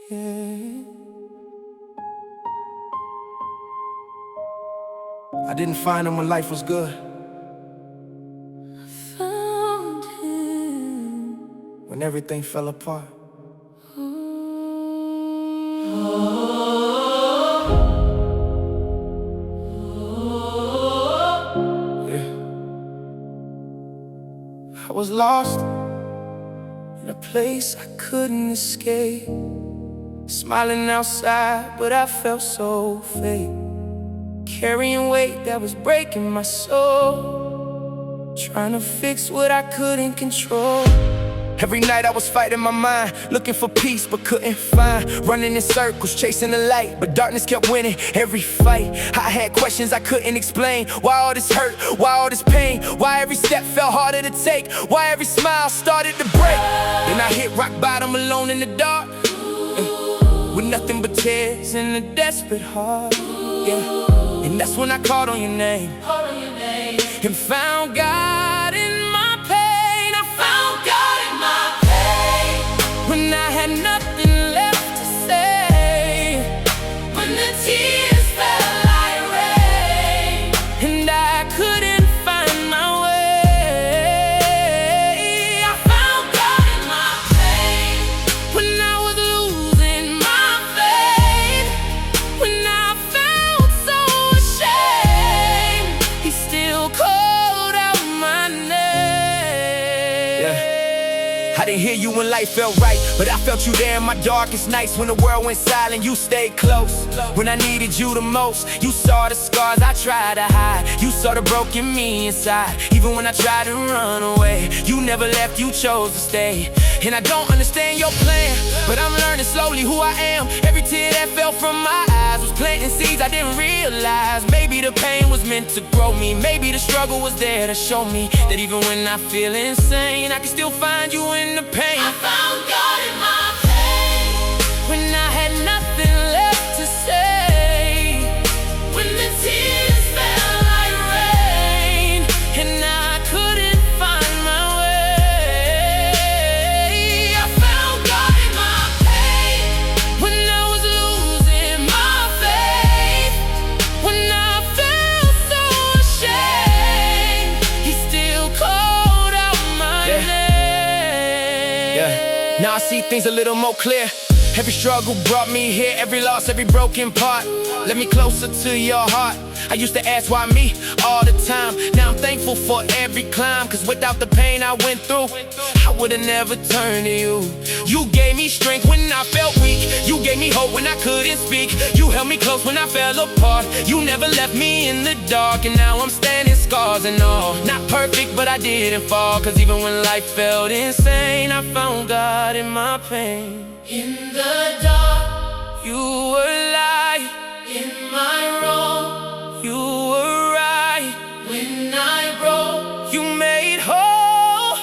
Yeah. I didn't find him when life was good. Found him when everything fell apart. Yeah. I was lost in a place I couldn't escape, smiling outside, but I felt so fake, carrying weight that was breaking my soul, trying to fix what I couldn't control. Every night I was fighting my mind, looking for peace but couldn't find, running in circles, chasing the light, but darkness kept winning every fight. I had questions I couldn't explain. Why all this hurt? Why all this pain? Why every step felt harder to take? Why every smile started to break? Then I hit rock bottom alone in the dark, with nothing but tears and a desperate heart. Yeah. And that's when I called on your name, and found God in my pain. I found God in my pain, when I had nothing left to say, when the tears fell like rain, and I couldn't find my way. I found God in my pain, when I was losing my faith, when I felt so ashamed. He still called out my name. Yeah. I didn't hear you when life felt right, but I felt you there in my darkest nights. When the world went silent, you stayed close. When I needed you the most, you saw the scars I tried to hide. You saw the broken me inside. Even when I tried to run away, you never left, you chose to stay. And I don't understand your plan, but I'm learning slowly who I am. Every tear that fell from my eyes was planting seeds I didn't realize. Maybe the pain was meant to grow me. Maybe the struggle was there to show me that even when I feel insane, I can still find you in the pain. I found God in my pain, when I had nothing left to say, when the tears fell like rain, and I couldn't find my way. I found God in my pain, when I was losing my faith, when I felt so ashamed. He still called out my name. Yeah. Now I see things a little more clear. Every struggle brought me here, every loss, every broken part led me closer to your heart. I used to ask why me all the time. Now I'm thankful for every climb, cause without the pain I went through, I would've never turned to you. You gave me strength when I felt weak. You gave me hope when I couldn't speak. You held me close when I fell apart. You never left me in the dark, and now I'm standing scars and all. Not perfect, but I didn't fall, cause even when life felt insane, I found God in my pain. In the dark, You were light, in my wrong, you were right. when I broke, You made whole,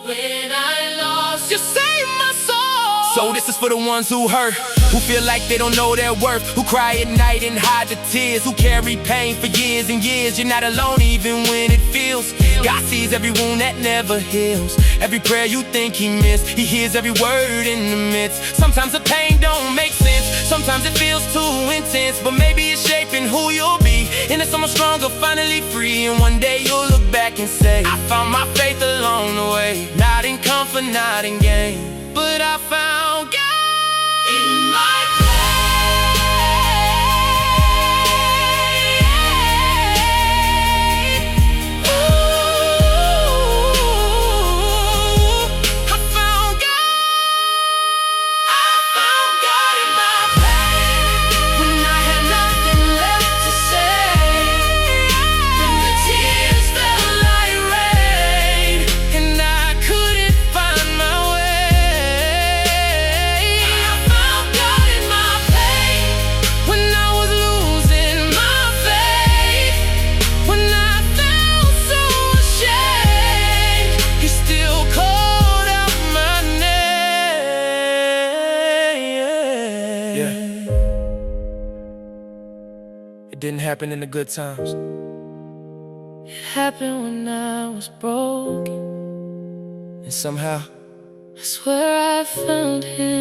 when I lost. you saved my soul. So this is for the ones who hurt, who feel like they don't know their worth, who cry at night and hide the tears, who carry pain for years and years. You're not alone even when it feels. God sees every wound that never heals, every prayer you think He missed. He hears every word in the midst. Sometimes the pain don't make sense, sometimes it feels too intense, but maybe it's shaping who you'll be. And it's someone stronger, finally free. And one day you'll look back and say, I found my faith along the way, not in comfort, not in gain, but I found God In my It didn't happen in the good times. It happened when I was broken, And somehow that's where I found Him.